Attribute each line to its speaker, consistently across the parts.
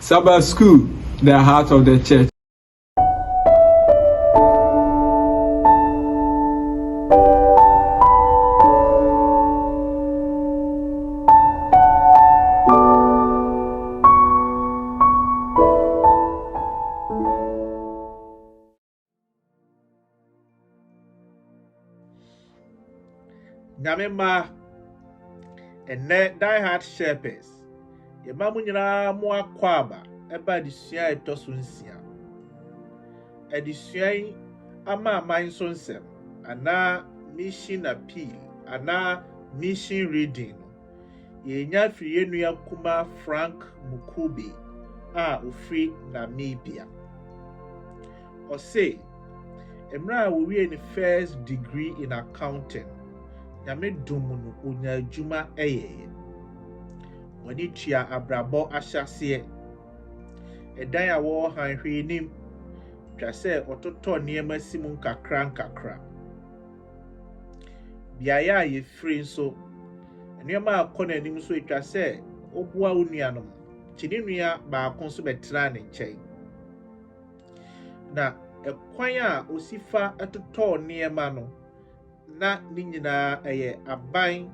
Speaker 1: Sabbath School, the heart of the church.
Speaker 2: Nyamema and die hard shepherds. Your mamunyina more quaba, eba the sia tosunsia. A dissuai ama mine sonsem, ana mission appeal, ana mission reading. Ye nya free kuma Frank Mukubi, ufri Namibia. Or say, Emra will be in the first degree in accounting. Nyame dumunu onya juma eye. Wani tua abrabo ahyase. Edan a wo hanhwe nim. Twa se ototo niema simu nkakra. Biaya a ye free nso. Niema akọ nanim so etwa se obua onuanom. Tini nua baako nso betra ne nkyɛn. Na ekwan a osifa etoto niema no na ni nyinaa aban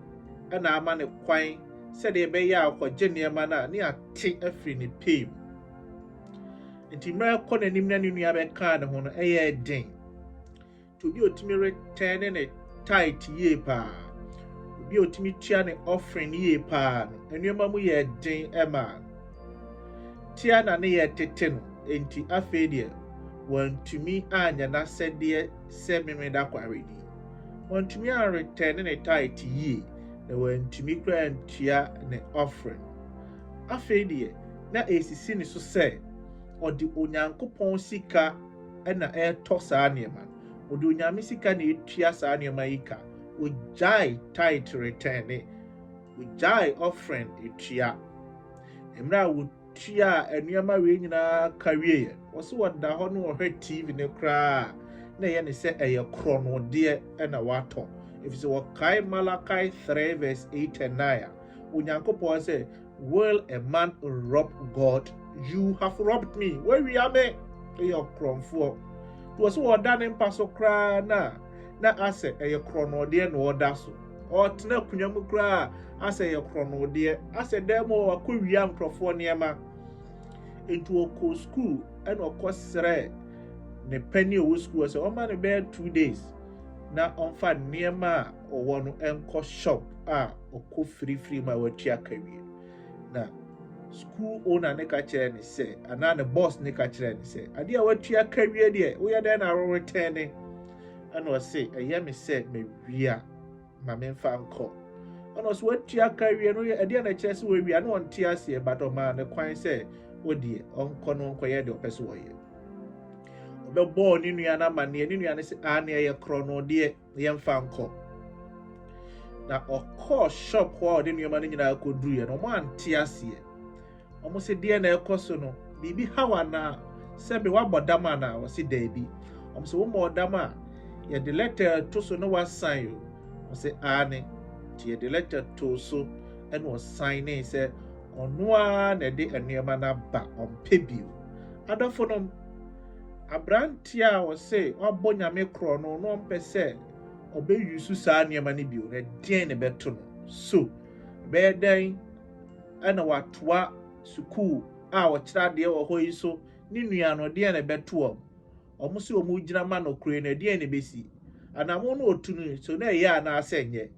Speaker 2: na ama ne kwan sɛ de be ya akɔgye niema na ne ate afiri ne pem. Nti mra kɔ nanim na ne nua bɛka ne ho no den. To bi otimi return ne tight ye pa. Obi otimi tua ne offering ye pa no. Enuama mu yɛ den ema. Tia na ne yɛ tete no. Enti afei de wantumi anya na sɛdeɛ sɛ memeda kwaredi. Wantumi a return ne tight ye. Na wantumi kura ntua ne offering. Afei de na esisi ne so sɛ odi onyankopɔn sika na ɛtɔ saa nneɛma. Odi onyame sika na etua saa nneɛma yi ka. Ojai tight return ne. Ojai offering etua. Emra wotua nneɛma we nyinaa kawie. Wɔso wɔda hɔ no wɔhwɛ TV ne kraa. Na yɛ ne sɛ ɛyɛ kronodeɛ na watɔ. If you say Malachi 3 verse 8 and 9, Unyankopɔn say, will a man rob God? You have robbed me. Where we are me? Your kromfo. Was what done in paso kra na ase a chronodia no daso. Or tna kunyamu kra ase a chronodia. Ase demo a kuriam crofoniama into a co school and of course sere ne penny o school so man be 2 days. Na onfa niema owo no enko shop okọ free ma watua kawie na school owner ne ka kire ne se ana ne boss ne ka kire ne se ade a watua kawie de wo ya den na return ana o se eye me se me wia ma me mfa nko ana so watua kawie no ade na kire se wia na on tia se but o ma ne kwan se odie onko no nko ye de opese wo ye bebo ni nua na mane ni nua ne se na ye krono de ye mfa nko na okọ shop ho de nua ma ne nyina akodu ye no mo ante ase omo se de na ekoso no bibi hawa na se be wabodama na o se daabi omo se wo modama ye de letter to so no wasan yo o se ane ti ye de letter to so and was signing se ono a na de anuama na ba on pebio adofo no abrantia o se obo nyame kro no no mpese obe yusu saa niema ne bio na den ne beto no so be den ana watwa school a wo kira de wo ho yi so ni nua no de na beto omo se omo gyina ma no kro na de ne besi anamo no otunu so na ye ana asenye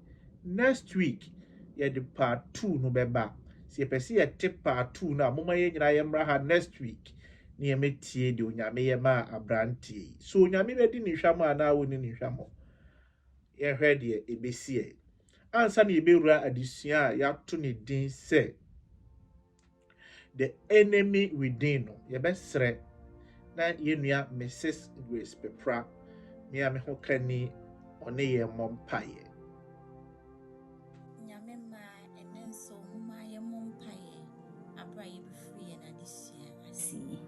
Speaker 2: next week ye de part 2 no beba se pese ye te part 2 na moma ye nyina ye mra ha next week ni emetie de onyame ye ma abrantie so onyame be di ni hwamo ana wo ni hwamo ye hwe de ebesie ansa na ebewura adesua ya to ne din se the enemy within no ye besre na ye nua Mrs. Grace Pepra me a me ho kani one ye mompaye
Speaker 3: nyame ma enenso homa ye mompaye abra ye befree na adesua asi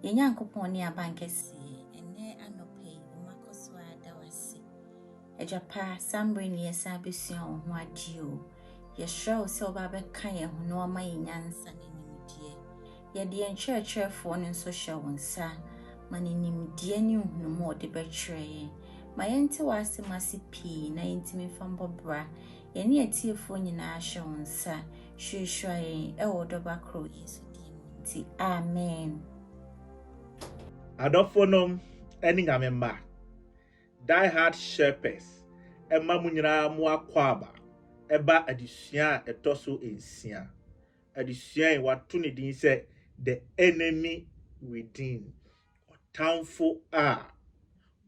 Speaker 3: ye nyankopon ne abankese ene anope umakoso adawase ejapa sambre ne yesa besua ho agio ye show se oba be kan ye ho no ma ye nyansa ne nimdie Yɛde nkyerɛkyerɛfoɔ no nso hyɛ wo nsa ma ne nimdeɛ ne nhunumu ɔde bɛkyerɛ yɛn. Ma yɛnte w'asɛm ase pii na yɛntimi mfa mbɔbra. Yɛne atiefoɔ nyinaa hyɛ wo nsa. Hwehwɛ yɛn ɛwɔ dɔba koro Yesu din mu nti. Amen.
Speaker 2: Adɔfonom ɛne nyame mma. Die Hard Shepherds ɛma mu nyinaa mu akɔ aba. Ɛba adesua a ɛtɔ so 6. Adesua yi wato ne din sɛ The Enemy Within. Ɔtamfo a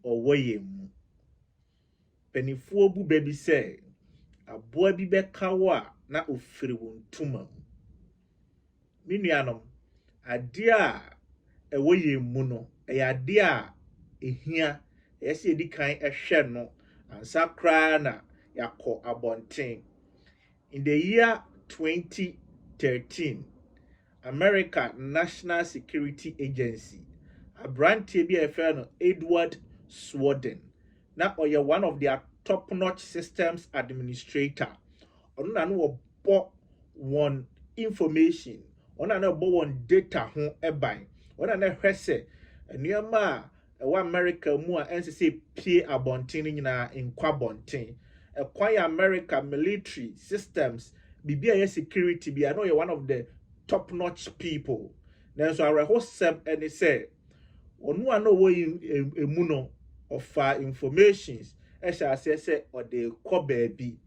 Speaker 2: ɔwɔ yɛn mu. Panifoɔ bu baabi sɛ aboa bi bɛka wo a na ofiri wo ntoma mu. Me nuanom, adeɛ a ɛwɔ yɛn mu no ɛyɛ adeɛ a ehia ɛsɛ yɛdi kan ɛhwɛ no ansa koraa na yakɔ abɔnten. In the year 2013, America National Security Agency, aberanteɛ bi a yɛfrɛ no Edward Snowden, na ɔyɛ one of their top-notch systems administrator. Ɔno na no wɔbɔ wɔn information, ɔno na no wɔbɔ wɔn data ho ɛban, ɔno na no hwɛ sɛ nneɛma a ɛwɔ America mu a ɛnsɛ sɛ pie abɔnten no nyinaa nkɔ abɔnten. Ɛkwan America military systems, bibi a yɛ security bi, I know you're one of the top-notch people. Nanso awerɛhosɛm ɛne sɛ ɔno a no wɔ emu no ɔfa informations ɛhyɛ aseɛ sɛ ɔde kɔ baabi.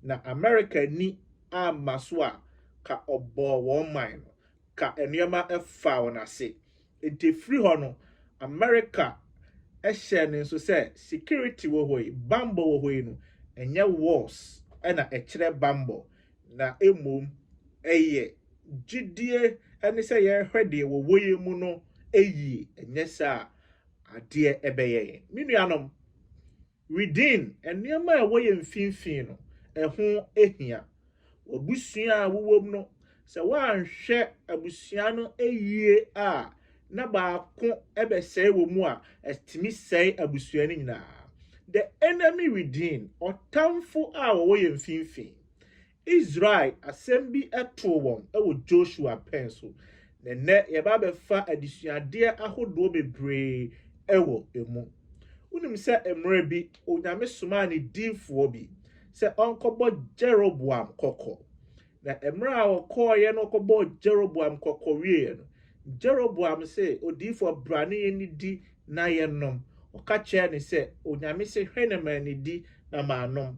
Speaker 2: Na America ni ama so a ka ɔbɔ wɔn man no, ka nneɛma ɛfa wɔn ase. Nti firi hɔ no, America ɛhyɛ ne nso sɛ security wɔ hɔ yi, bambɔ wɔ hɔ yi no, ɛnyɛ wars ɛna ɛkyerɛ bambɔ, na emom ɛyɛ gyidie ɛne sɛ yɛhwɛ deɛ wɔwɔ yɛn mu no ɛyie, ɛnyɛ saa adeɛ ɛbɛyɛ yɛn. Me nuanom, within nneɛma a ɛwɔ yɛn mfimfini no ɛho ehia. Abusua a wowɔ mu no, sɛ woanhwɛ abusua no ɛyie a na baako ɛbɛsɛe wɔ mu a ɛtumi sɛe abusua no nyinaa. The enemy within, ɔtamfo a wɔwɔ yɛn mfimfini. Israel asɛm bi ɛtoo wɔn ɛwɔ Joshua pɛn so. Nɛnɛ yɛba bɛfa adesuadeɛ ahodoɔ bebree ɛwɔ emu. Wonim sɛ mmerɛ bi onyame somaa ne diifoɔ bi sɛ ɔnkɔbɔ Jeroboam kɔkɔ. Na mmerɛ a ɔkɔɔyɛ no ɔkɔbɔ Jeroboam kɔkɔ wieɛ no, Jeroboam sɛ odiifoɔ bra ne yɛn di na yɛnom. Ɔka kyerɛ ne sɛ onyame sɛ hwɛ na ma ne di na maanom.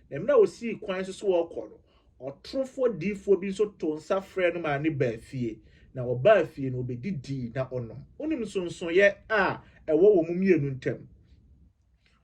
Speaker 2: Na mmerɛ a osii kwan so wɔkɔ no, ɔtorofoɔ diifoɔ bi nso to nsa frɛ no ma ne baa fie. Na ɔbaa fie no obɛdidi na ɔnom. Wonim nsonsoyɛ a ɛwɔ wɔn mu mmienu ntam.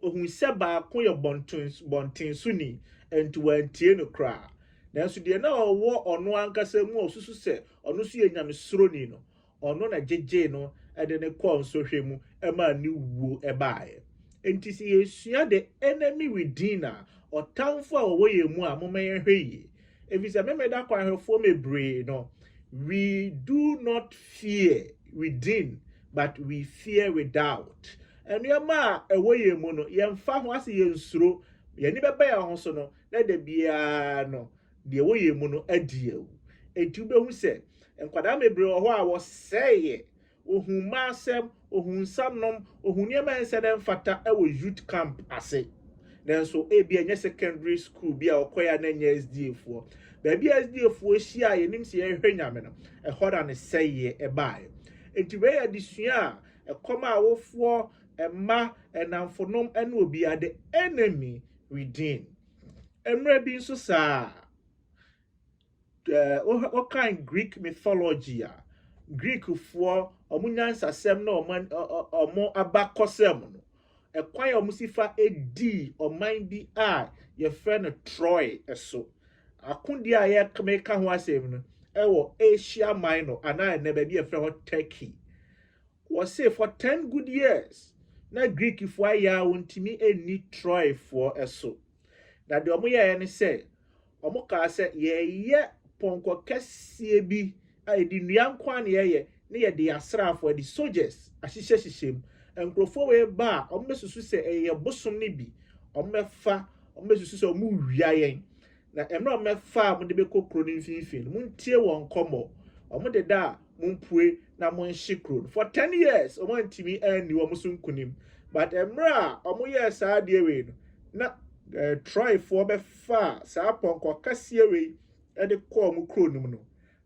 Speaker 2: Ohun sɛ baako yɛ bɔnten so ni, nti wantie no koraa. Nanso deɛ na ɔwɔ ɔno ankasa mu a ɔsusu sɛ ɔno so yɛ nyamesuroni no, ɔno na gyegye no ɛde ne kɔɔ nsɔhwɛ mu ɛma ne wuo ɛbaeɛ. Nti sɛ yɛsua the enemy within a ɔtamfo a ɔwɔ yɛn mu a momma yɛnhwɛ yie. Efisɛ mmɛda kɔ ahwɛfoɔ mebree no, we do not fear within, but we fear without. Nneɛma a ɛwɔ yɛn mu no, yɛmfa ho ase yɛnsuro. Yɛni bɛbɛ yɛn ho so no, na da biara no, deɛ ɛwɔ yɛn mu no adi awu. Enti wobɛhu sɛ nkwadaa mebree wɔ hɔ a wɔsɛeɛ. Ohun mma asɛm, ohun nsanom, ohun nneɛma nsɛ dɛ mfata ɛwɔ youth camp ase. Nanso ebi ɛnyɛ secondary school bi a ɔkɔya na ɛnyɛ SDA foɔ. Baabi a SDA foɔ hyia a yɛnim sɛ yɛhwɛ nyame no, ɛhɔ da ne sɛeɛ ɛbaeɛ. Enti wei yɛ adesua a ɛkɔm a wofoɔ ɛma ɛnamfonom ɛne obi a the enemy within. Mmerɛ bi nso saa ɔkan Greek mythology a Greek foɔ ɔmo nyansasɛm na ɔmo abakɔsɛm no, ɛkwan a ɔmo si fa edi ɔman bi a yɛfrɛ no Troy ɛso. Akodeɛ a yɛmeka ho asɛm no ɛwɔ Asia Minor anaa ɛnɛ baabi yɛfrɛ hɔ Turkey. Wɔse for 10 good years na Greek foɔ ayɛ a wɔntumi ɛnni Troy foɔ ɛso. Na deɛ ɔmo yɛɛ ne sɛ ɔmo kaa sɛ yɛyɛ pɔnkɔ kɛseɛ bi a yɛde nnua nkwa ne yɛyɛ ne yɛde asraafoɔ yɛde soldiers ahyehyɛ mu. Nkurɔfoɔ wei ba a ɔmo bɛsusu sɛ ɛyɛ bosom ne bi, ɔmo bɛfa, ɔmo bɛsusu sɛ ɔmo wia yɛn. Na mmerɛ ɔmo bɛfa a ɔmo de bɛkɔ kuro no mfimfini, montie wɔn nkɔmmɔ. Ɔmo deda a mumpue na monhye kuro for 10 years omo ntimi ani omo so nkunim but emra omo ye saa de we no na try for be fa saa ponko kase we e de ko omo kuro nim no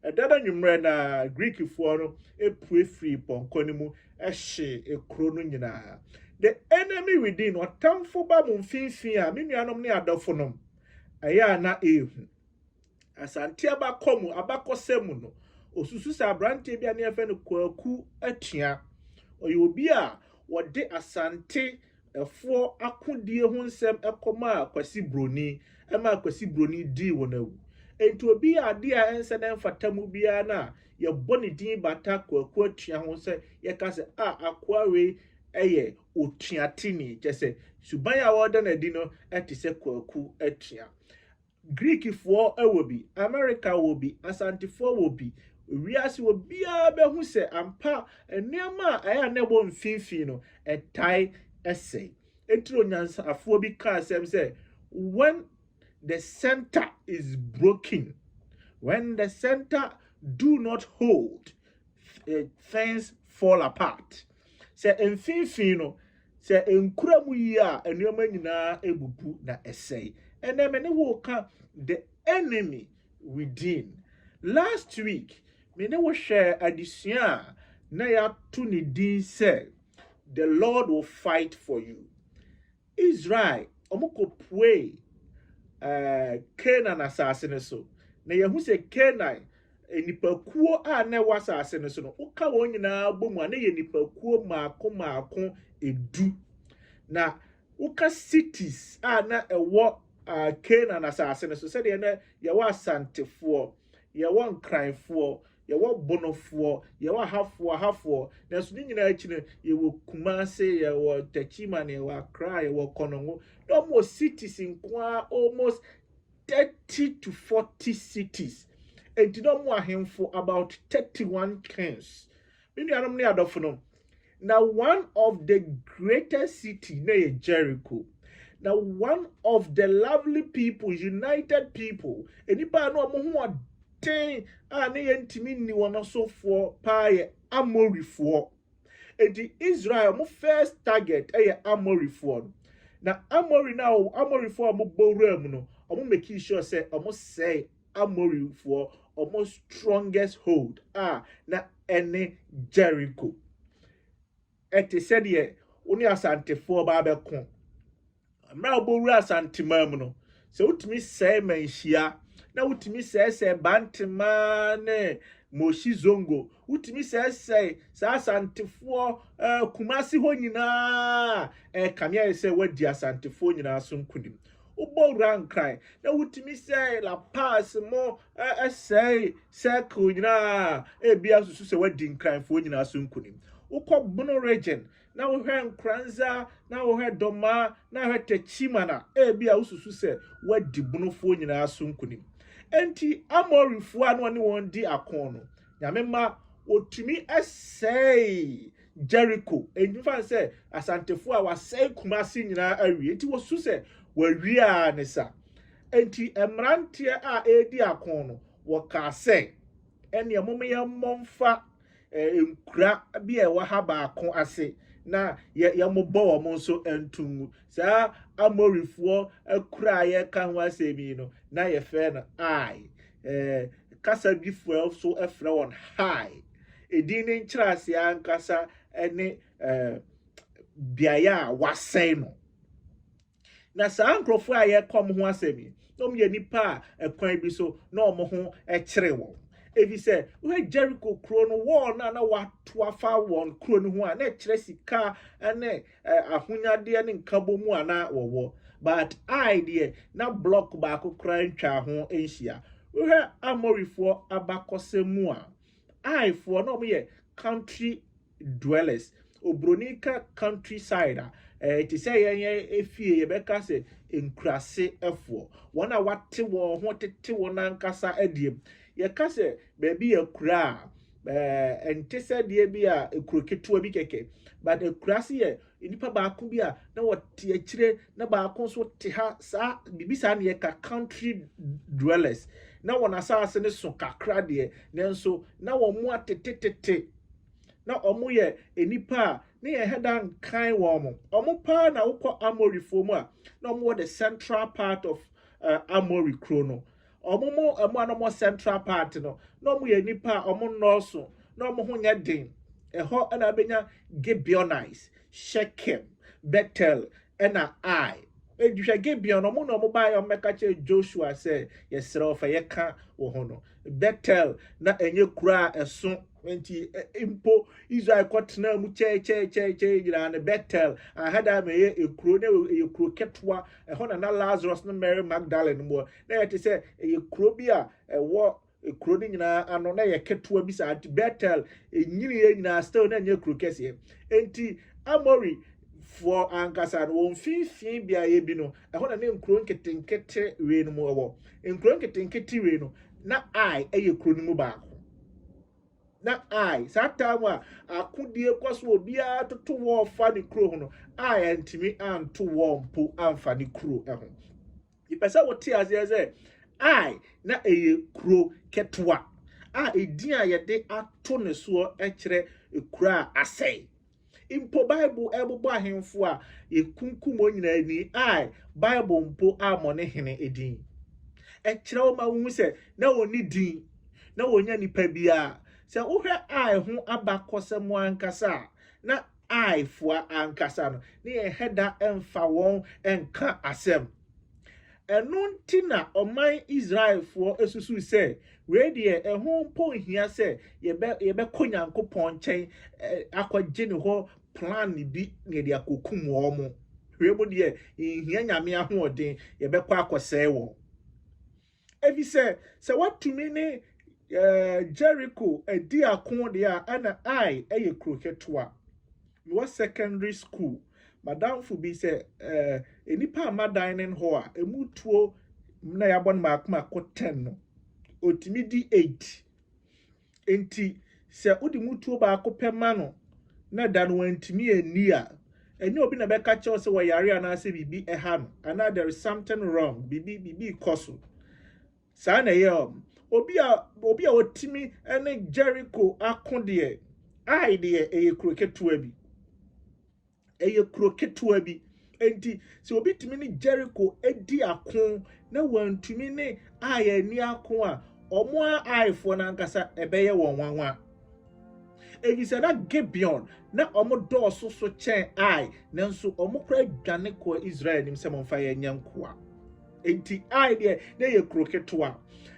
Speaker 2: edada nwumre na Greek fo no epue free ponko ni mu ehye ekuro no nyina the enemy within otamfo ba mu mfinfin a menuanom ne adofo nom aya na ehu asante abakomu abakosemu no osusu sa brante bia ne afa no kwaku atua oye obi a wode asante efo akodie ho nsem ekoma akwasi broni ema akwasi broni di wonawu enti obi a de a ense na mfatamu bia na ye boni din bata kwaku atua ho se ye ka se akwawe eye otuatini kese suban a woda na di no etise kwaku atua Greek for ewobi America wobi asante for wobi wiase wo bia be hu se ampa enema aya na bo mfinfin no etai essay etro nyansa afo bi ka asem se when the center is broken when the center do not hold things fall apart se mfinfin no se enkura mu yi a enema nyina ebubu na essay enemene wo ka the enemy within last week me ne wo share addition na ya to ni din say the Lord will fight for you Israel omoko pray Canaan asase ne so na yehu se Canaan enipakuo a na wasa asase ne so no uka won nyina bomu na ye nipakuo maako edu na uka cities a na ewo Canaan asase ne so se de na ye wa asantefo ye wa nkranfo ye wa bonofo ye wa hafo na so nyina achi ne ye wo Kumase ye wo Techima ne wa Accra ye wo Konongo no more cities in kwa almost 30 to 40 cities and no more ahemfo about 31 kings me anom ne adofo no now one of the greatest city na Jericho. Now one of the lovely people, united people, enipa no mo ho den a na yentimi ni wono so for paye Amorifo. Edi Israel mo first target Amorifo. Na Amorifo mo bowra mu no, omo make sure say omo say Amorifo omo strongest hold na ene Jericho. Eti said ye oni asantefo ba bekon mra obowura asantemam no se utimi sei manhia na utimi sei bantima ne moshi zongo utimi sei sa asantefo Kumasi ho nyina kamia sei wadi asantefo nyina so nkunim ubowura nkran na utimi sei La Paz mo sei circle nyina bia susu se wadi nkranfo nyina so nkunim ukọ Bono region na wo hwe Nkranza na wo hwe Doma na hwe Techima na bia ususu se wadi bonofo nyina so nkunim enti Amorifo anu ne won di akon no nyamema otumi essay Jericho enfa se asantefo a wasay Kumasi nyina awie enti wo su se wawie a ne sa enti emrante a edi akon no wo ka se ene momya momfa enkura bia wa ha ba akon ase na ye mobo wo mo so entungu sa Amorifo akura ye ka ho asemi no na ye fe no kasa bifo so efre won high edin ne nkyerase ankasa ene biaya wasai no na sa nkrofo a ye kom ho asemi no me nipa ekwan bi so na omo ho ekire wo evi se we Jericho kro no wall na watu afa won kro no ho a na ekire sika ene ahunyade ne nkabo mu ana wowo but idea na block ba ko kra ntwa ho enhia we Amorifo abakosemu a for no me country dwellers obronika countryside ti say yen efie ye beka se enkrase efo wona wate wo ho tete wo nankasa adiem ye ka se baby ekura ente se de bia ekroketua bi keke but ekurase ye inipa baako bi a na wote akire na baako so te ha sa bibisa na ye ka country dwellers na wɔn asase ne so kakra deɛ nanso na wɔn mu atetetete na ɔmo yɛ enipa a ne yɛ hɛda nkan wɔn ɔmo paa na wokɔ Amorifo mu a na ɔmo wɔ the central part of Amori kuro no ɔmo mo anamo central part no na ɔmo yɛ nipa a ɔmo nɔɔso na ɔmo ho nyɛ den ɛhɔ ɛna abenya Gibeonites, Shechem, Bethel ɛna Ai edwehwɛ Gibeon ɔmo na ɔmo baa yɛ ɔmo mɛka kyerɛ Joshua sɛ yɛsrɛ ɔfa yɛka wɔ ho no Bethel na ɛnyɛ kura ɛso nti impo Israel kɔtena mu kyɛ nyina ne Bethel ahada me ye ekuro ne ekuro ketwa ɛhɔ na Lazarus no Mary Magdalene mu na yɛte sɛ ekuro bi a ɛwɔ ekuro ni nyina ano na yɛ ketwa bi sa Bethel enyini nyina still na nyɛ ekuro kɛse enti Amori for ankasa no wɔn finfin bia ye bi no ɛhɔ na ne nkuro nketenkete we no mu ɛwɔ nkuro nketenkete we no na Ai ɛyɛ kuro no mu baako na Ai time a akodie kɔso obiara toto wɔ fa ne kuro ho no Ai antimi anto wɔ mpo amfa ne kuro ɛho ipɛsɛ wote aseɛ sɛ Ai na ɛyɛ kuro ketwa a edin a yɛde ato ne soɔ ɛkyerɛ ekuro a asɛe impo Bible ɛbobɔ ahemfo a ekunkum onyina ni Ai Bible mpo amɔ ne hene edin ɛkyerɛ wo ma wo hu sɛ na oni din na wonya nipa bia sɛ wohwɛ Ai ho abakɔsɛm ankasa na Ai foa ankasa no ne yɛ hɛda ɛmfa wɔn ɛnka asɛm ɛno nti na ɔman Israelfoɔ esusu sɛ wei deɛ ɛho mpo hia sɛ yɛbɛkɔ Nyankopɔn nkyɛn akɔgye ne hɔ plan bi ne de akokum wɔn wei mu deɛ nhia nyame ahoɔden yɛbɛkɔ akɔsɛe wɔn ebi sɛ watumi ne Jericho edi akon de a ana Ai eye kuro ketwa me was secondary school madam fu bi se enipa amadan ne ho a emutuo na yabon makoma ko 10 no otimi di 8 enti se odi mutuo ba akopɛ ma no na da no wantimi ani a eni obi na bɛka kyɛw se wɔ yare ana se bibi ɛha no ana there is something wrong bibi koso sa na ye obi a otimi ene Jericho akode Ai de eye kuro ketua bi enti se obi timi ne Jericho edi akon na wantumi ne Ai ani akon a omo Ai fo na nkasa ebeye won wanwa ebi se na Gibeon na omo dɔɔso so kyɛn Ai nanso omo kra dwane kɔ Israel nim se momfa ye nyankoa enti Ai de na ye kuro ketua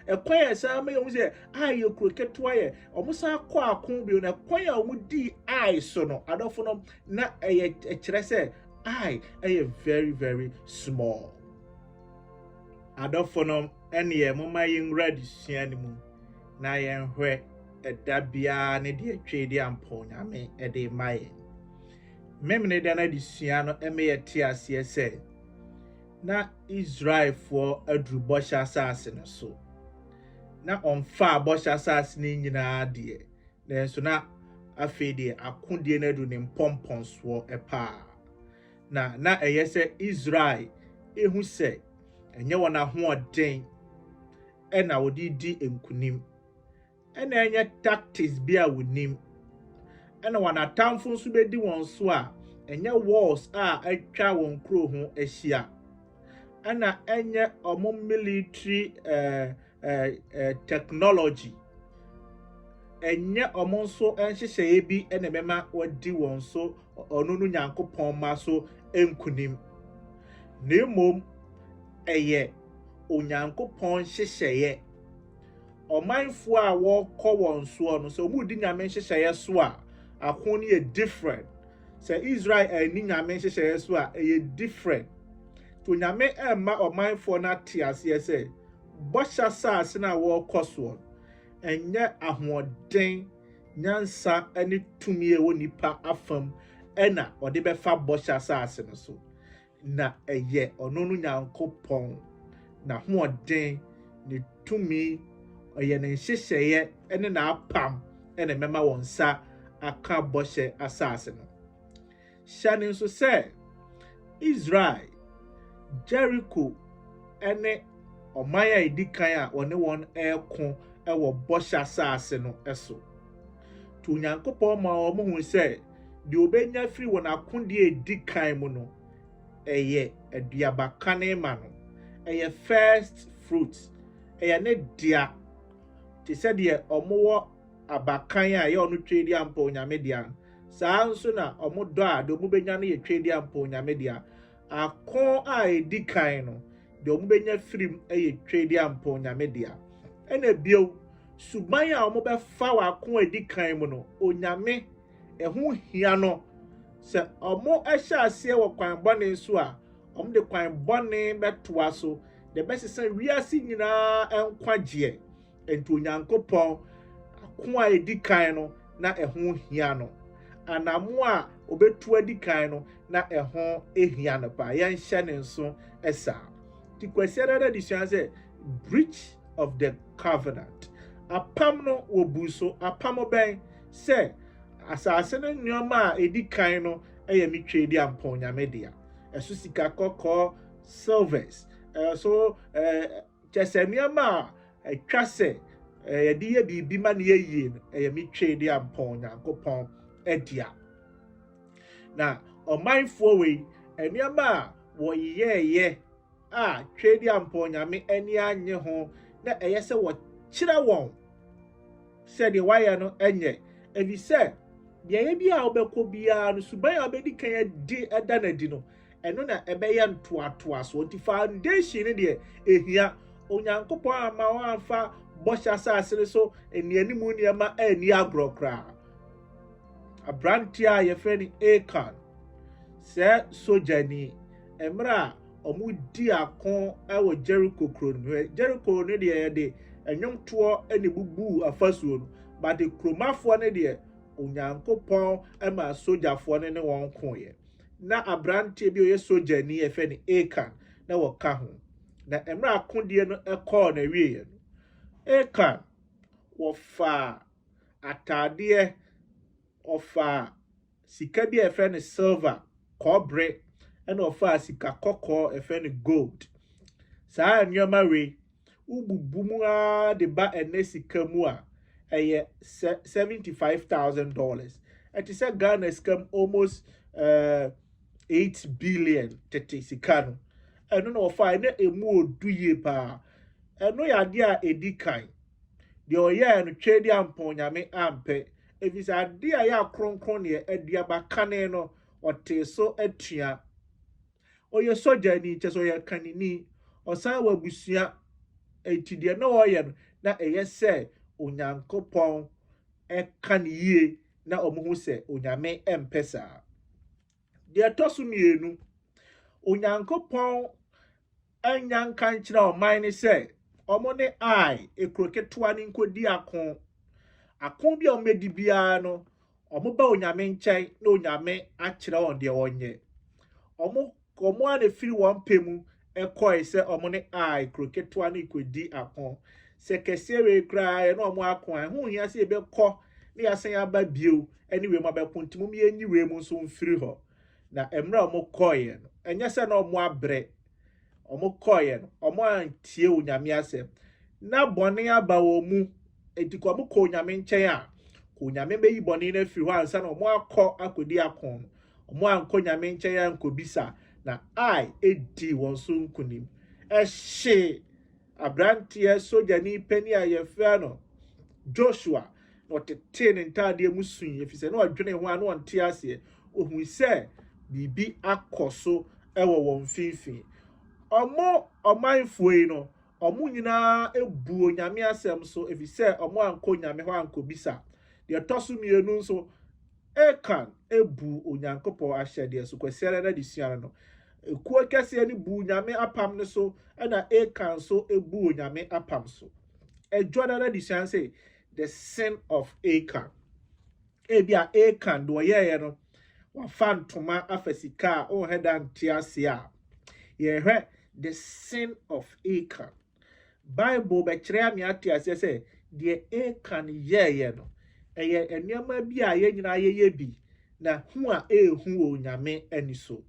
Speaker 2: ekwan ya sa me yom se Ai ye kuro ketua ye omo sa akɔ akon bi na ekwan ya omo di Ai so no adofo no na eye kyerɛ sɛ Ai eye very very small adofo no ene ye moma yin ready sua ne mu na ye nhwɛ ɛda bia ne de atwe de ampo nyame ɛde maye memne de na de sua no eme ye te aseɛ sɛ na Israel for aduru bɔhyɛ asase no so na ɔmfa bɔhyɛ asase ne nyinaa deɛ nanso na afei deɛ akodie na du ne mpɔmpɔnsoɔ ɛpaa na ɛyɛ sɛ Israel ehu sɛ ɛnyɛ wɔn ahoɔden ɛna wɔde di nkunim ɛna ɛnyɛ tactics bi a wɔnim ɛna wɔn atamfo nso bɛdi wɔn so a ɛnyɛ walls a atwa wɔn kuro ho ahyia ɛna ɛnyɛ ɔmo military technology ɛnyɛ ɔmo nso nhyehyɛe bi ɛna bɛma wɔdi wɔn so ɔno no Nyankopɔn ma so nkunim na mmom ɛyɛ Onyankopɔn nhyehyɛe ɔmanfo a wɔkɔ wɔn so no so ɔmo di nyame nhyehyɛe so a akon yɛ different sɛ Israel ani nyame nhyehyɛe so a ɛyɛ different to nyame ɛma ɔmanfo na te aseɛ sɛ bɔhyɛ asase na wɔkɔ so ɛnyɛ ahoɔden nyansa ɛne tumi ɛwɔ nipa afam ɛna ɔde bɛfa bɔhyɛ asase no so na ɛyɛ ɔno no Nyankopɔn na hoɔden ne tumi ɔyɛ ne nhyehyɛe ɛne na apam ɛna mɛma wɔn nsa aka bɔhyɛ asase no hyɛ ne nso sɛ Israel Jericho ɛne ɔman a edi kan a ɔne wɔn ɛko ɛwɔ bɔhyɛ asase no ɛso to Onyankopɔn ma wɔn hu sɛ deɛ obenya firi wɔn akodeɛ edi kan mu no ɛyɛ aduaba kane ma no ɛyɛ first fruit ɛyɛ ne dea te sɛ deɛ ɔmo wɔ abakan a ɛyɛ ɔno twɛdi ampa Onyame dea saa nso na ɔmo dɔ a deɛ ɔmo benya no yɛ twɛdi ampa Onyame dea ako a edi kan no deɛ ɔmo benya firim ɛyɛ twɛdi ampa Onyame dea ɛna bio suban a ɔmo bɛfa wɔ ako a edi kan mu no Onyame ɛho hia no sɛ ɔmo ɛhyɛ aseɛ wɔ kwan bɔne so a ɔmo de kwan bɔne bɛtoa so de bɛsesa wiase nyinaa nkwagyeɛ nti Onyankopɔn ako a edi kan no na ɛho hia no anamo a obetu edi kan no na ɛho ehia no pa yɛnhyɛ ne nso ɛsa ti kwasiara da disua sɛ breach of the covenant apam no wobu so apam bɛn sɛ asase no nneɛma a edi kan no ɛyɛ mitwe di ampa Onyame dea ɛso sika kɔkɔɔ silvers so kyɛsɛ nneɛma a ɛtwa sɛ yɛde yɛ biribi ma ne yɛyie no ɛyɛ mitwe di ampa Onyankopɔn ɛdea na ɔmanfoɔ wei nneɛma a wɔyɛɛyɛ a twe di ampa Onyame ani anye ho na ɛyɛ sɛ wɔkyerɛ wɔn sɛdeɛ wayɛ no ɛnyɛ ebi sɛ deɛ bi a wobɛkɔ biara no suban a wobɛdi kan adi ɛda n'adi no ɛno na ɛbɛyɛ ntoatoa so nti foundation no deɛ ehia Onyankopɔn ama wɔamfa bɔhyɛ asase no so enianimu nneɛma ani agorɔ koraa abrante a yɛfrɛ no Achan sɛ sojani mmerɛ a ɔmo di ako ɛwɔ Jericho kuro no Jericho no deɛ yɛde ɛnwomtoɔ ɛne bubu afasuo no but kuromafoɔ no deɛ Onyankopɔn ɛma sojafoɔ no ne wɔn koeɛ na abrante bi oyɛ sojani yɛfrɛ no Achan na wɔka ho na mmerɛ akodeɛ no ɛkɔɔ na wieɛ no Achan wɔfa ataadeɛ ɔfa sika bi a ɛfrɛ no silver kɔbere ɛna ɔfa sika kɔkɔɔ ɛfrɛ no gold saa nneɛma wei ububu mu a de ba ɛnɛ sika mu a ɛyɛ $75,000 ɛte sɛ Ghana sika almost 8 billion tete sika no ɛno na ɔfa ɛna emu odu yie paa ɛno yɛ adeɛ a edi kan deɛ ɔyɛ no twɛ di ampa Onyame ampɛ efisɛ adeɛ a yɛ akronkron neɛ aduaba kane no ɔte so atua ɔyɛ sojani kyɛ sɛ ɔyɛ kanini ɔsan wɔ abusua eti deɛ na ɔyɛ no na ɛyɛ sɛ Onyankopɔn ɛka ne yie na ɔmo ho sɛ Onyame ɛmpɛ saa deɛ ɛtɔ so mmienu Onyankopɔn ɛnya nka nkyerɛ ɔman ne sɛ ɔmo ne ekuro ketewa ne nkodi ako bi a ɔmo edi biara no ɔmo ba Onyame nkyɛn na Onyame akyerɛ wɔn deɛ wɔnyɛ ɔmo a na firi wɔn pɛ mu ɛkɔe sɛ ɔmo ne ekuro ketewa ne nkodi ako sɛ kɛseɛ wei koraa yɛ na ɔmo ako a ho hia sɛ yɛbɛkɔ ne yɛasan aba bio anyway mo abɛko nti mo yɛnyi wei mu nso mfiri hɔ na mmerɛ ɔmo kɔeɛ no ɛnyɛ sɛ na ɔmo abrɛ ɔmo kɔeɛ no ɔmo antie Onyame asɛm na bɔne aba wɔn mu enti kɔ ɔmo kɔ Onyame nkyɛn a kɔ Onyame bɛyi bɔne no afiri hɔ ansa na ɔmo akɔdi ako no ɔmo ankɔ Onyame nkyɛn ankɔbisa na edi wɔn so nkunim ɛhye abranteɛ sojani pani a yɛfrɛ no Joshua na ɔtete ne ntaadeɛ mu sui efisɛ na ɔdwene ho a na ɔnte aseɛ ohun sɛ biribi akɔ so ɛwɔ wɔn mfimfini ɔmanfoɔ yi no ɔmo nyinaa ebu Onyame asɛm so efisɛ ɔmo ankɔ Onyame hɔ ankɔbisa deɛ ɛtɔ so mmienu nso Achan ebu Onyankopɔn ahyɛdeɛ so kwasiara na de sua no ekuo kɛseɛ ne bu Onyame apam no so ɛna Achan so ebu Onyame apam so ɛdwa na de sua sɛ the sin of Achan ebi a Achan do ɔyɛɛ no wafa ntoma afa sika a ɔnhɛda nte ase a yɛhwɛ the sin of Achan Bible bɛkyerɛ ame ate ase sɛ deɛ Achan yɛɛyɛ no ɛyɛ nneɛma bi a yɛn nyinaa yɛyɛ bi na hu a ehu wɔ Onyame ani so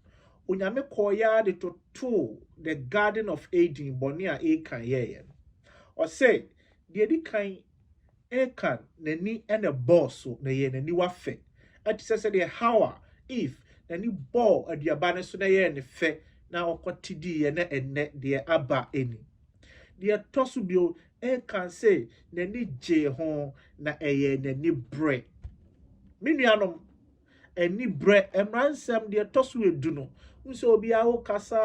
Speaker 2: onyame koya de to the Garden of Eden boni a Achan ye or say the edikan Achan nani and a boss na ye nani wafe at says the how if nani ball at the abane so na ye ne fe na okotidi ye na enne de aba eni the tosu bio Achan say nani je ho na eye nani bre minuanom eni bre emransem de tosu edu no nso obi a wo kasa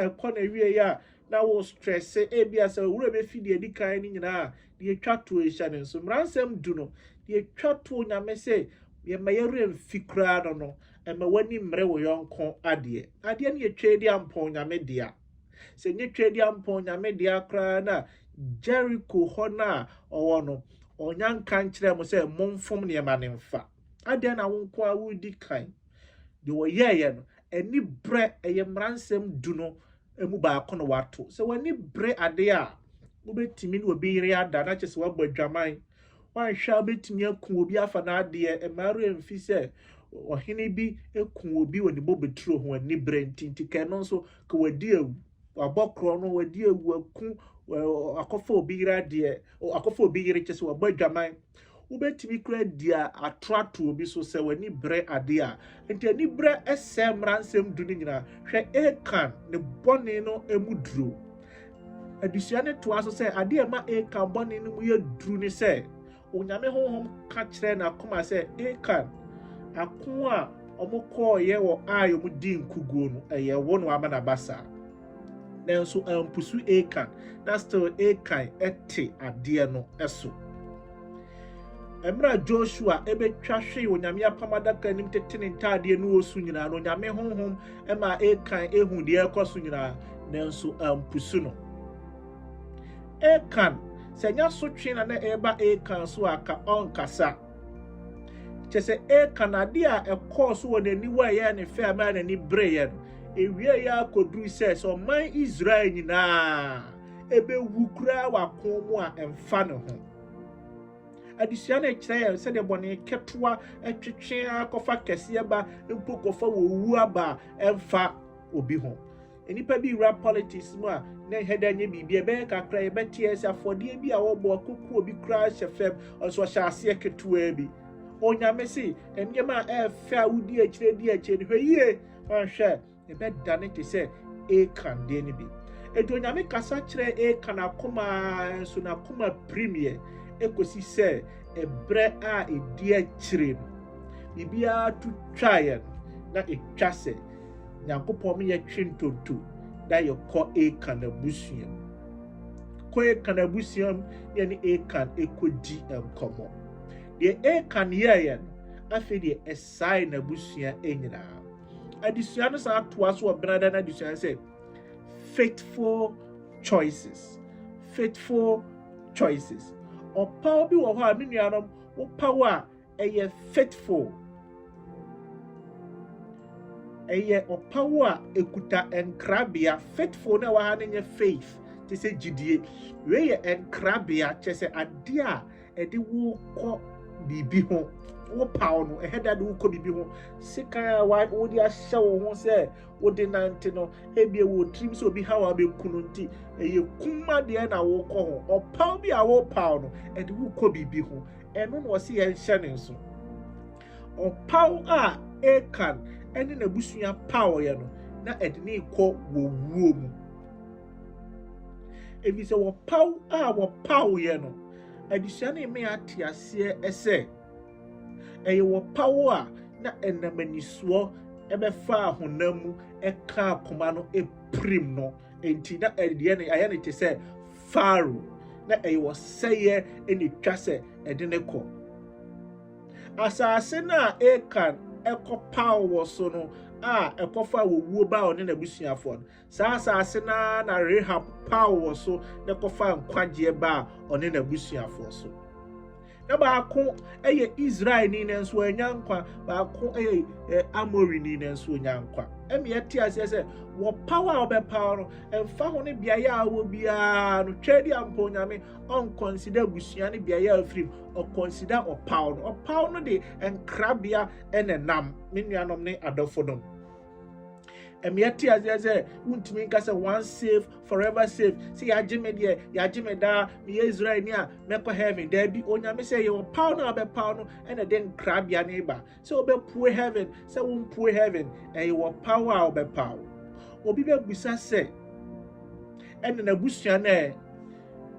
Speaker 2: ekọ na wie ya na wo stress e bia se wura be fi de edikan ni nyina de twa to ehia ne nso emransem du no de twa to nyame se ye mayere mfikra no no ema wani mre wo yonko ade ne ye twedi ampon nyame dia se nye twedi ampon nyame dia kra na Jericho ho na owo no onyanka nkyere mo se momfom ne ma ne mfa ade na wo nko a wo di kan de wo ye no eni bre eyemransem du no emu ba kono wato se wani bre ade a wo betimi no obi yire ada na kyese wabadwaman wan hwa betimi aku obi afa na ade emaru emfi se ohene bi eku obi woni bobeturo ho ani bre ntinti ke no so ke wadi ewu wabokro no wadi ewu aku akofo obi yire ade akofo obi yire kyese wabadwaman ubetimi kura dia atrato obi so se wani bre ade a enti ani bre esem ransem du ni nyina hwe Achan ne bone no emuduro adusua ne to aso se ade e ma Achan bone no mu ye duru ni se onyame honhom ka kire na koma se Achan ako a omukọ ye wo ayo mu di nkuguo no eye wo no ama na basa nanso ampusu Achan na still Achan ete ade no eso Emra Joshua ebetwa hwe onyame apamadaka nim tetene ntade no osu nyina no onyame honhom ema Achan ehu de ekoso nyina nanso ampusu no Achan senya so twena na eba Achan so aka onkasa chese Achan ade a ekoso wonani wa ye ne fe ama na ni breye no ewie ya akoduru se so man Israel nyina ebe wukura wakomu a emfa ne ho adisua na kyerɛ sɛ de bɔne ketoa atwetwe akɔfa kɛse ba mpo kɔfa wowu aba emfa obi ho enipa bi wura politics mu a na heda nye bibia be kakra ye betie sɛ afɔde bi a wɔbɔ koku obi kra hyɛ fam ɔso hyɛ ase ketoa bi onyame se ennyema ɛfɛ a wudi akyire di akyire hwɛ yie ɔhwɛ ebe dane te sɛ Achan de ne bi edo onyame kasa kyerɛ Achan akoma so na akoma premier ekosi se ebre a edi akyire bibia tu twaye na etwa se nyankopɔn me ye twintonto da ye kɔ Achan abusua kɔ Achan abusua ye ne Achan ekodi enkomo de Achan ye afi de esai na abusua enyina adisua no sa toa so obrada na adisua se faithful choices Opa bi wo ha me nuanom wo power eye faithful eye opawa ekuta enkrabia faithful na wa ha ne faith te se gidie we ye enkrabia chese ade a ede wo kɔ bibi ho wo paw no eheda de wo kɔ bibi ho sika wa wo di ahye wo ho se wo de nante no ebie wo trim so bi ha wa be kunu nti eye kuma de na wo kɔ ho opaw bi a wo paw no ede wo kɔ bibi ho eno no se ye nhye ne nso opaw a Achan ene na busua paw ye no na ede ne kɔ wo wuo mu ebi se wo paw ye no adisua ne me ate ase ese eye wo paw a na enamaniso ebefa ahonamu eka akoma no eprim no enti na ede ne aye ne te se faro na eye wo seye eni twa se ede ne kɔ asase na Achan ekɔ paw wo so no a ekofa wo wuo ba one na busuafo no sa asase na Rahab paw wo so na kofa nkwagye ba one na busuafo so na ba ko eye Israel ni na nso anyankwa ba ko eye Amori ni na nso anyankwa emi ati ase se wo power obepaw no emfa ho ne bia ya wo bia no twedi ampo nyame on consider busua ne bia ya afrim o consider opaw no de enkrabia enenam me nuanom ne adofodom Emiati as untimi nka say once saved forever saved. See yagime there, yagime da, me Israel nia, meko heaven. There be onyame say you power no be power no, and then crab your neighbor. So be poor heaven, say won poor heaven, and you power be power. Obi be busa say, and na busua na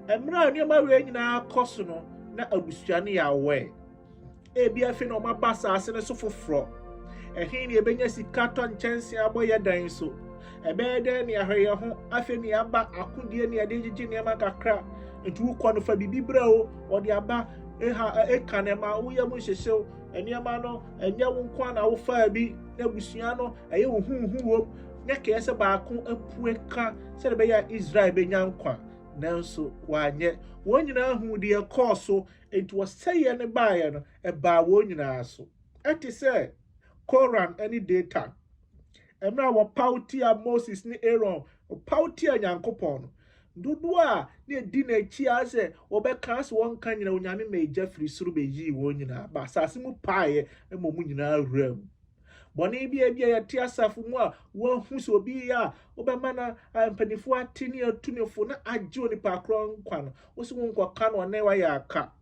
Speaker 2: emra nneema we nyina koso no na abusua ne ya we. Ebi afi no mabasa ase ne so foforo. Ehin ne ebenya sika to nchense aboye dan so. Ebe den ne ahweye ho afi ne aba akodie ne ade gigi ne ma kakra. Ntu ukọ no fa bibi bra o, ode aba Achan ma wo yam hyehyew. Eniema no enye wo nko na wo fa bi na abusua no eye wo huhu wo. Ne kese baako apue ka se de be ya Israel benya nkwa. Nanso wanye won nyina hu de ekoso enti waseye ne baaye no eba won nyina so eti se Koran any data emra wo pauti a Moses ni Aaron wo pauti a Nyankopon no dodo a ne di na chi ase wo be kan se won kan nyina onyame meja firi suru be yi won nyina ba sase mu paaye emo mu nyina ram boni bia ya ti asafu mu a wo hu so bi ya obema na mpanifo atini atunefo na agye onipa kron nkwa no wo se won kwa ka no na wa ya aka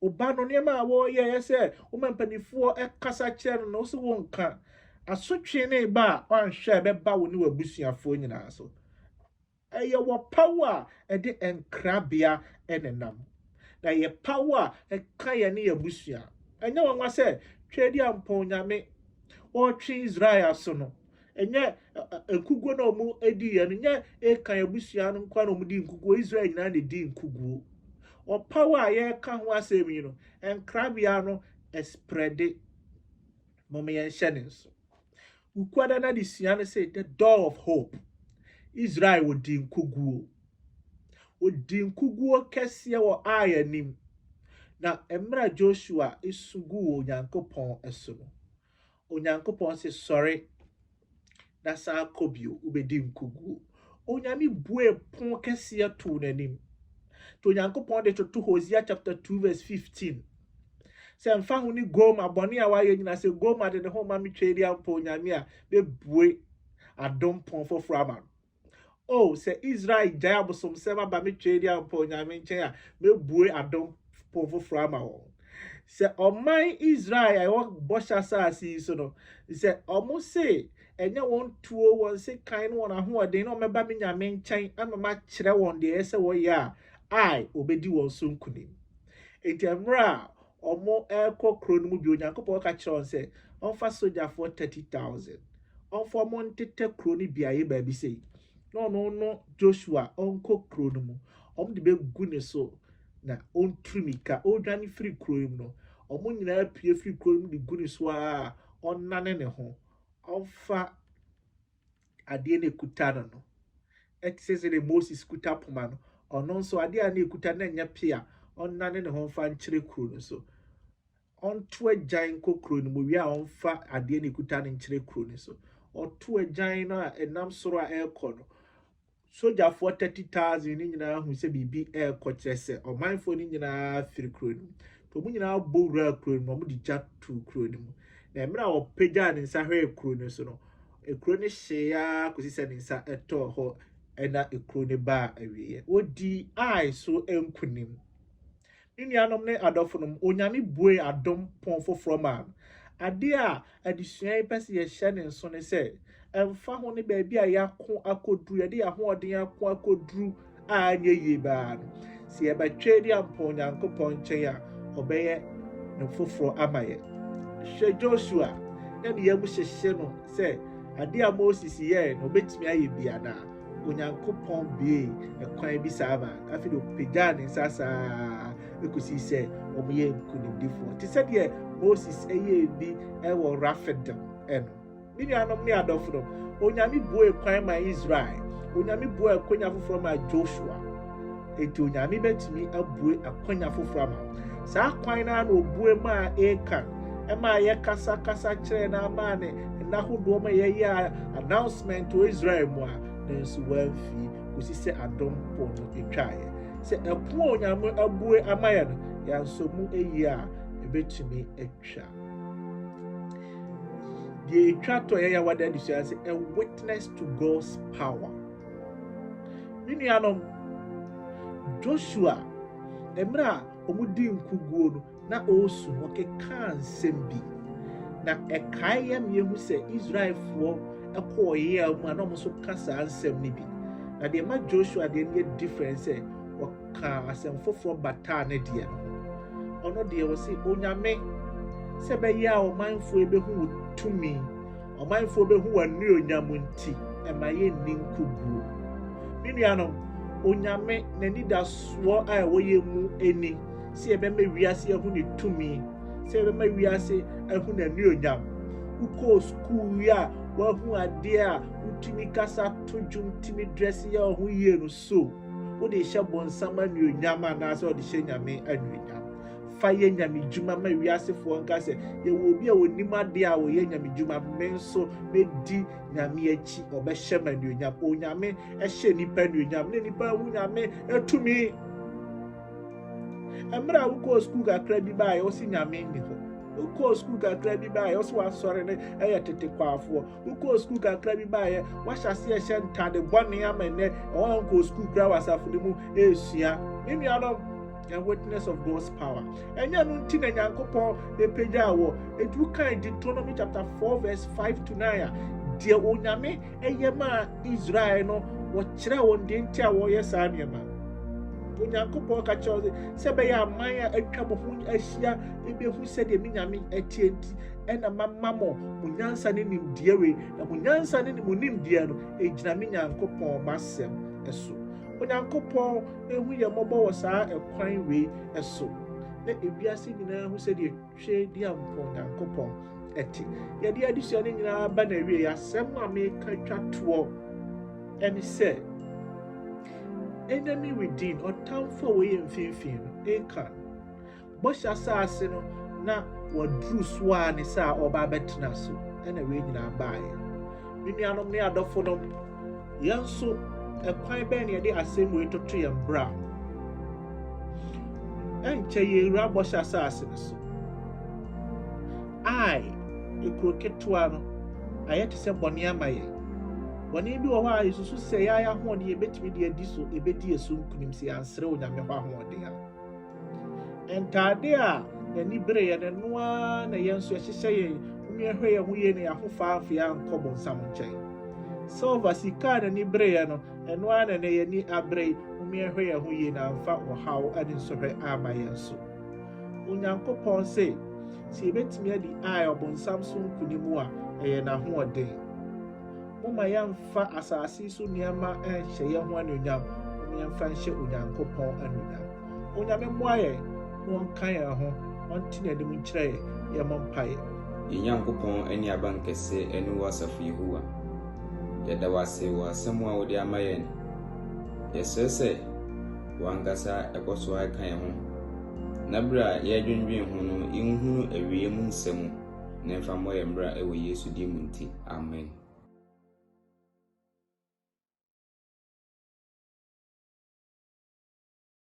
Speaker 2: oba no ne ma wo ye se wo mpanifo kasa kire no wo se won ka asotwe ne ba anhwe be ba wo ne wabusuafo nyina so eye wo power de enkrabia enenam na ye power ka ye ne yabusua enya wonwa se twedi ampo nyame Twi Israel so no enye nkuguo na omu edi ye no nye Achan abusua no nkwa na omu di nkuguo Israel nyina na di nkuguo o power ye ka ho asemi no enkrabia no spread mome yen shenens ukwada na di sia no say the door of hope Israel wo di nkuguo kese wo ayanim na emra Joshua isugu Onyankopon eso no Onyankopon se sorry na sa kobio ubedi nkugu onyame bue pon kese to nanim to Onyankopon de to Hosea chapter 2 verse 15 se mfa hu ni goma boni a waye nyina se goma de ho ma metwedi ampo onyame a be bue adom pon for frama oh se Israel jaya bosom se ba metwedi ampo onyame nchen a be bue adom pon for frama o se oman Israel ayo bosha saasi so no se omo se enye won tuo won se kan no na ho ode no meba me nyame nchen ama ma kire won de ese wo ya ai obedi won so nkunim etemra omo ekọ kro no mu bi Onyankopon ka kire on se onfa soldier for 30,000 onfa mon tete kro ni biaye ba bi sei no Joshua onko kro no mu om de be gu ne so na ontrumika odwane free kroim no omo nyina pie free kroim de gu ne so a onnane ne ho onfa ade ne kuta no exercise de Moses kuta poma no ono nso ade a ne kuta na nya pia onnane ne ho fa nkyere kro no so onto agyan kokro no mu wi a onfa ade ne kuta ne nkyere kro no so oto agyan no a enam soro a ekọ no soldier for 30,000 ni nyina hu se bibi ekọ kyese omanfo ni nyina firi kro no to mu nyina bowura kro no mu di ja to kro no mu na emra opagya ne nsa hwe kro no so no ekro ne hyeya kosise ne nsa eto ho ena ekro ne ba awiye odi ai so enkunim Nnuanom ne adofo onyame bue adom pon foforo ma ade a adisuan pese ye hye ne nso ne se emfa ho ne ba bi a yakko akoduru ye de ya ho ode yakko akoduru a anye ye ba se ye ba twedi ampo Onyankopon nchen a obeye ne foforo amaye hwe Joshua na ne yamu hyehye no se ade a Moses ye no betimi aye bia na Onyankopon bie ekwan bi saba afi do pegya ne sasa ekusi se omoye nkunimdifo ti se de Moses eye bi ewo Rafedem eno nnuanom ne adofo onyame bue kwan ma Israel onyame bue akonya foforo ma Joshua enti onyame betimi abue akonya foforo ma saa kwan na obue ma Achan ema ye kasa kire na ama ne na hodo ma ye ya announcement to Israel mo a nenso wanfi kusi se adom po no etwaye se epo onyame abue amaya no ya nsomu eyi a ebetumi etwa the chato ya what that is a witness to God's power. Minianom Joshua emra omudi nkuguo no na osu no keka nsem bi na ekae ya miehu se Israelfo ekoye mu na mo so kasa nsem ni bi na de ma Joshua de ne difference e waka asem foforo bata na de no ono de wo se onyame se be ya o manfo ebehu tumi o manfo behu wani onyamu nti e ma ye ninkuguo minianom onyame nani da so a woye mu eni se ebe ma wiase ehu ne tumi se ebe ma wiase ehu na ni onyam uko school ya wa hu ade a utumi kasa tojum timi dress ya hu ye no so wo de hye bonsama ni onyam ana se wo de hye nyame anuonyam fa ye nyame djuma ma wiase fo nka se ye wo obi a wonim ade a wo ye nyame djuma menso medi nyame achi obehye manuonyam onyame ehye nipa nuonyam ne nipa hu nyame etumi amra uko school kakra bi ba ye wo si nyame ni ho uko school kakra bi ba ye wo so asore ne eye tete kwafo uko school kakra bi ba ye wa hyase ehye ntade bone amene o uko school kra wasafo ne mu esua nimi anom a witness of God's power. And ya nun tina nyankopon de peja wo edu kan Deuteronomy chapter 4 verse 5 to 9 de onyame eyema Israel no wo kire won de ntia wo yesa niema onyankopon ka choose se be ya man a atwa bo hu ahia ebehu se de minyame atienti ena mamamo munyansa ne nimdie we na munyansa ne nimdie no ejina minyankopon masem eso onyankopon ehu ye mobo wo saa ekwan we eso na ebiase nyina hu se de twe di ampon onyankopon eti ye de adisua ne nyina ba na wie ya sem a me ka twato eni se enemy within or time for we mfimfin Achan bosha saase no na wadru swa ne sa oba betena so ena we nyina baaye minianom ne adofo no yanso ekwan ben ye de asem we toto ye mbra enche ye ra bosha saase no so ai ekroketwa no ayete se bone amaye wani bi wo ha isusu se ya ho de ebetimi de adi so ebedi esu nkunim se ansere onyame ho ahode ya entade a ani bere ye no a na yenso ehyehyɛ ye umi ehwe ye ho ye ne ahofa afia nkobo nsam nkyɛn silver sika na ni bere ye no eno a na ye ni abre umi ehwe ye ho ye na amfa ohaw ade nsohwe ama yenso onyankopɔn se ebetimi adi ai obonsam so nkunimu a eye na hoɔden Mama yamfa asasi so niama enhye ye ho anuonyam mama yamfa nhye onyankopɔn anuonyam onyame moaye no nkan ye ho onti na dem nkyerɛ ye mompaye
Speaker 4: Nyankopɔn ani abankɛse enu wasafu Yehowa yɛda wase wɔ asɛm a wode ama yɛn yɛsɛ sɛ wangasa ɛkɔso aka yɛn ho na bra yɛdwendwen ho no inhunu awie mu nsɛm na mfa mmɔ yɛn bra ɛwɔ Yesu di mu nti amen